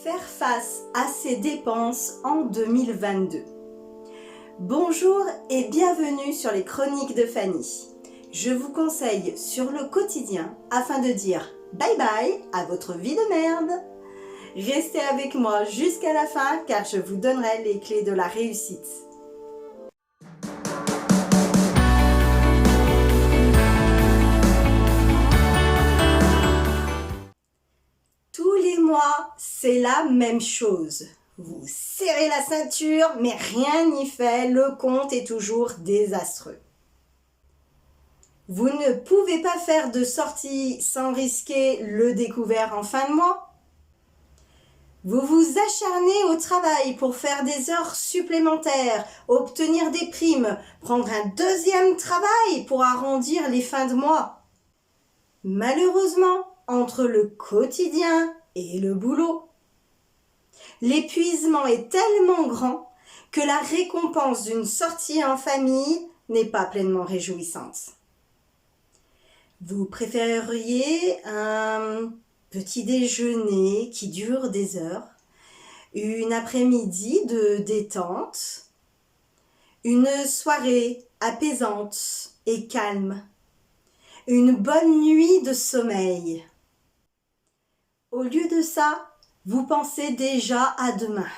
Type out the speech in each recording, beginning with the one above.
Faire face à ces dépenses en 2022. Bonjour et bienvenue sur les chroniques de Fanny. Je vous conseille sur le quotidien afin de dire bye bye à votre vie de merde. Restez avec moi jusqu'à la fin car je vous donnerai les clés de la réussite. Tous les mois, c'est la même chose. Vous serrez la ceinture, mais rien n'y fait, le compte est toujours désastreux. Vous ne pouvez pas faire de sortie sans risquer le découvert en fin de mois. Vous vous acharnez au travail pour faire des heures supplémentaires, obtenir des primes, prendre un deuxième travail pour arrondir les fins de mois. Malheureusement, entre le quotidien et le boulot, l'épuisement est tellement grand que la récompense d'une sortie en famille n'est pas pleinement réjouissante. Vous préféreriez un petit déjeuner qui dure des heures, une après-midi de détente, une soirée apaisante et calme, une bonne nuit de sommeil. Au lieu de ça, vous pensez déjà à demain.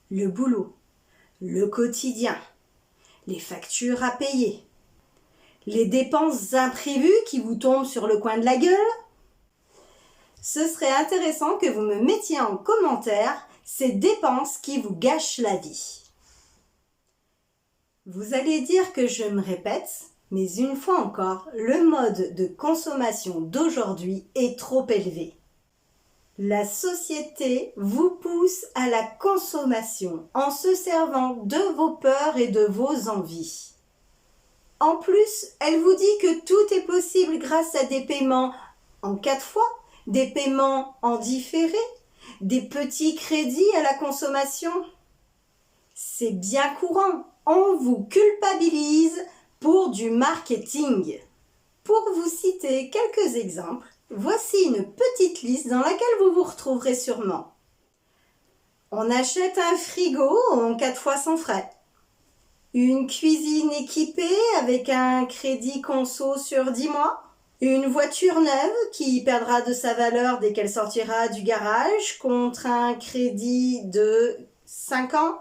Le boulot, le quotidien, les factures à payer, les dépenses imprévues qui vous tombent sur le coin de la gueule. Ce serait intéressant que vous me mettiez en commentaire ces dépenses qui vous gâchent la vie. Vous allez dire que je me répète, mais une fois encore, le mode de consommation d'aujourd'hui est trop élevé. La société vous pousse à la consommation en se servant de vos peurs et de vos envies. En plus, elle vous dit que tout est possible grâce à des paiements en 4 fois, des paiements en différé, des petits crédits à la consommation. C'est bien courant, on vous culpabilise pour du marketing. Pour vous citer quelques exemples, voici une petite liste dans laquelle vous vous retrouverez sûrement. On achète un frigo en 4 fois sans frais. Une cuisine équipée avec un crédit conso sur 10 mois. Une voiture neuve qui perdra de sa valeur dès qu'elle sortira du garage contre un crédit de 60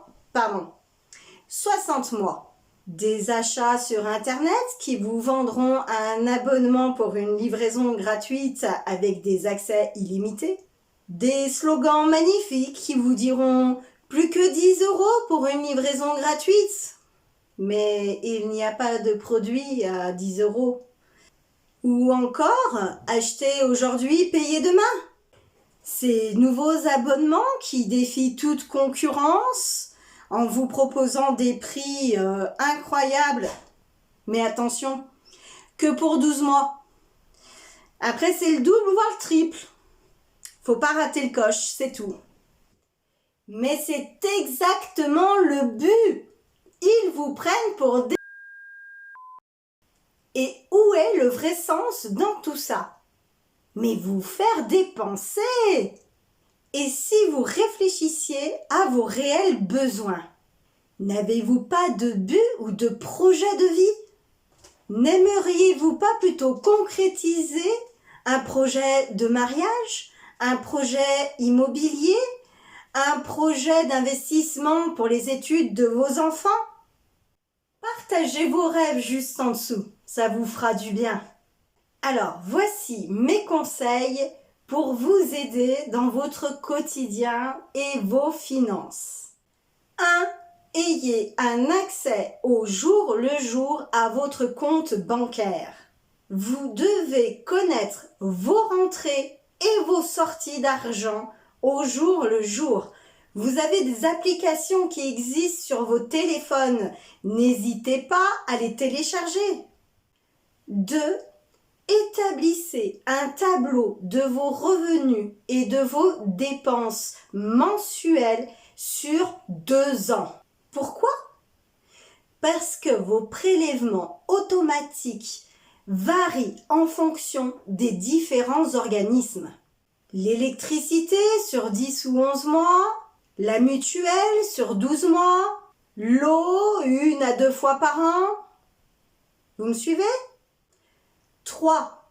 mois. Des achats sur Internet qui vous vendront un abonnement pour une livraison gratuite avec des accès illimités. Des slogans magnifiques qui vous diront plus que 10 € pour une livraison gratuite. Mais il n'y a pas de produit à 10 €. Ou encore, acheter aujourd'hui, payer demain. Ces nouveaux abonnements qui défient toute concurrence en vous proposant des prix incroyables. Mais attention, que pour 12 mois. Après, c'est le double voire le triple. Faut pas rater le coche, c'est tout. Mais c'est exactement le but. Ils vous prennent pour des... Et où est le vrai sens dans tout ça? Mais vous faire dépenser! Et si vous réfléchissiez à vos réels besoins? N'avez-vous pas de but ou de projet de vie? N'aimeriez-vous pas plutôt concrétiser un projet de mariage, un projet immobilier, un projet d'investissement pour les études de vos enfants? Partagez vos rêves juste en dessous, ça vous fera du bien. Alors, voici mes conseils pour vous aider dans votre quotidien et vos finances. 1. Ayez un accès au jour le jour à votre compte bancaire. Vous devez connaître vos rentrées et vos sorties d'argent au jour le jour. Vous avez des applications qui existent sur vos téléphones. N'hésitez pas à les télécharger. 2. Établissez un tableau de vos revenus et de vos dépenses mensuelles sur 2 ans. Pourquoi? Parce que vos prélèvements automatiques varient en fonction des différents organismes. L'électricité sur 10 ou 11 mois, la mutuelle sur 12 mois, l'eau 1 à 2 fois par an. Vous me suivez? 3.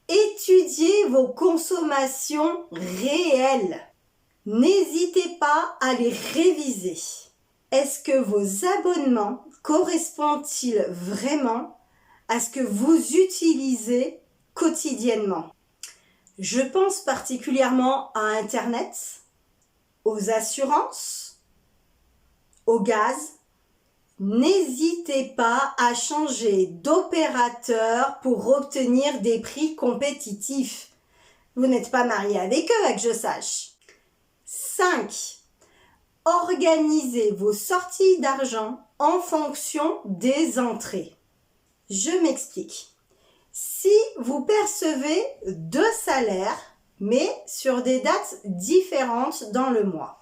Étudiez vos consommations réelles. N'hésitez pas à les réviser. Est-ce que vos abonnements correspondent-ils vraiment à ce que vous utilisez quotidiennement? Je pense particulièrement à Internet, aux assurances, au gaz. N'hésitez pas à changer d'opérateur pour obtenir des prix compétitifs. Vous n'êtes pas marié avec eux, que je sache. 5. Organisez vos sorties d'argent en fonction des entrées. Je m'explique. Si vous percevez 2 salaires, mais sur des dates différentes dans le mois,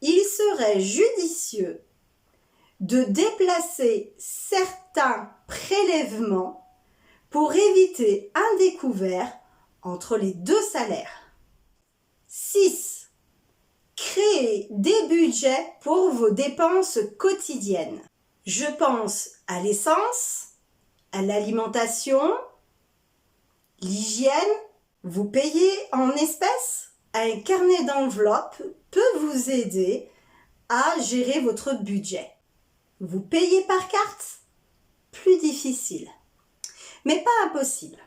il serait judicieux de déplacer certains prélèvements pour éviter un découvert entre les 2 salaires. 6. Créez des budgets pour vos dépenses quotidiennes. Je pense à l'essence, à l'alimentation, l'hygiène. Vous payez en espèces. Un carnet d'enveloppe peut vous aider à gérer votre budget. Vous payez par carte? Plus difficile, mais pas impossible.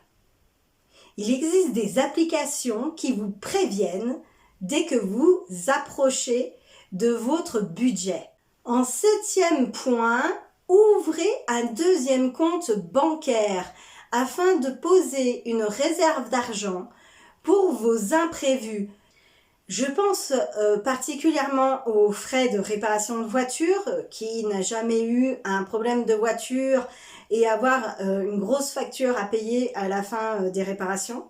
Il existe des applications qui vous préviennent dès que vous approchez de votre budget. En 7e point, ouvrez un 2e compte bancaire afin de poser une réserve d'argent pour vos imprévus. Je pense particulièrement aux frais de réparation de voiture. Qui n'a jamais eu un problème de voiture et avoir une grosse facture à payer à la fin des réparations?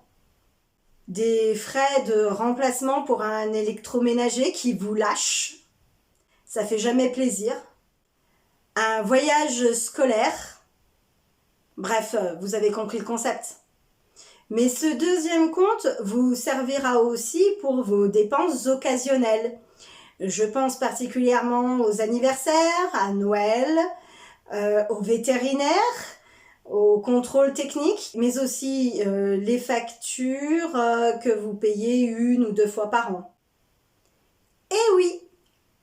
Des frais de remplacement pour un électroménager qui vous lâche. Ça fait jamais plaisir. Un voyage scolaire. Bref, vous avez compris le concept. Mais ce 2e compte vous servira aussi pour vos dépenses occasionnelles. Je pense particulièrement aux anniversaires, à Noël, aux vétérinaires, aux contrôles techniques, mais aussi les factures que vous payez 1 ou 2 fois par an. Et oui,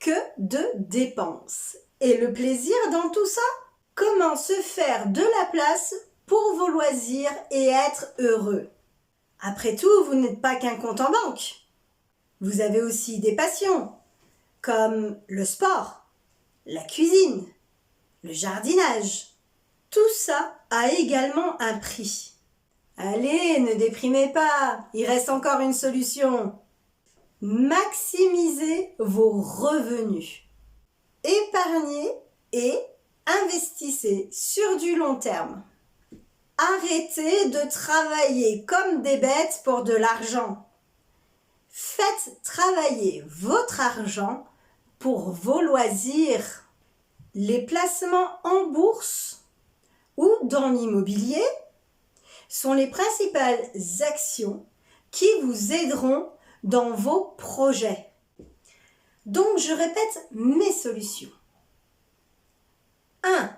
que de dépenses. Et le plaisir dans tout ça? Comment se faire de la place pour vos loisirs et être heureux? Après tout, vous n'êtes pas qu'un compte en banque. Vous avez aussi des passions, comme le sport, la cuisine, le jardinage. Tout ça a également un prix. Allez, ne déprimez pas, il reste encore une solution. Maximisez vos revenus. Épargnez et investissez sur du long terme. Arrêtez de travailler comme des bêtes pour de l'argent. Faites travailler votre argent pour vos loisirs. Les placements en bourse ou dans l'immobilier sont les principales actions qui vous aideront dans vos projets. Donc, je répète mes solutions. 1.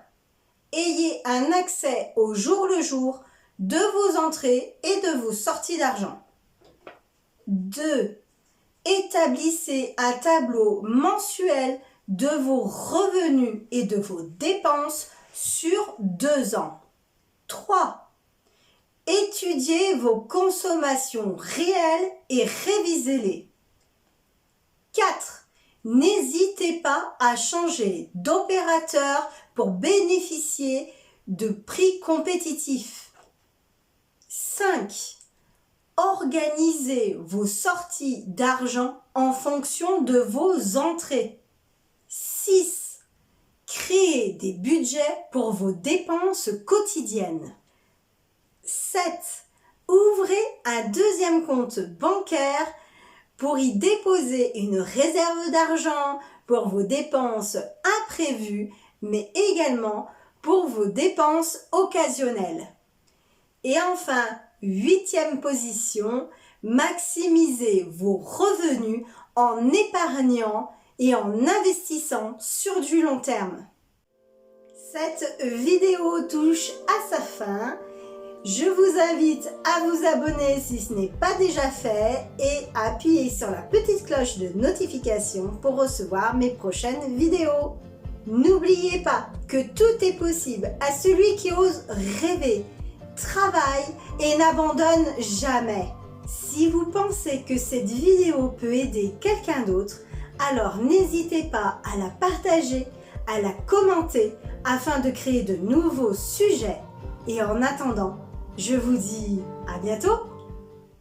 Ayez un accès au jour le jour de vos entrées et de vos sorties d'argent. 2. Établissez un tableau mensuel de vos revenus et de vos dépenses sur 2 ans. 3. Étudiez vos consommations réelles et révisez-les. 4. N'hésitez pas à changer d'opérateur pour bénéficier de prix compétitifs. 5. Organisez vos sorties d'argent en fonction de vos entrées. 6. Créez des budgets pour vos dépenses quotidiennes. 7. Ouvrez un 2e compte bancaire pour y déposer une réserve d'argent pour vos dépenses imprévues, mais également pour vos dépenses occasionnelles. Et enfin, 8e position, Maximisez vos revenus en épargnant et en investissant sur du long terme. Cette vidéo touche à sa fin. Je vous invite à vous abonner si ce n'est pas déjà fait et à appuyer sur la petite cloche de notification pour recevoir mes prochaines vidéos. N'oubliez pas que tout est possible à celui qui ose rêver, travaille et n'abandonne jamais. Si vous pensez que cette vidéo peut aider quelqu'un d'autre, alors n'hésitez pas à la partager, à la commenter afin de créer de nouveaux sujets. Et en attendant, je vous dis à bientôt!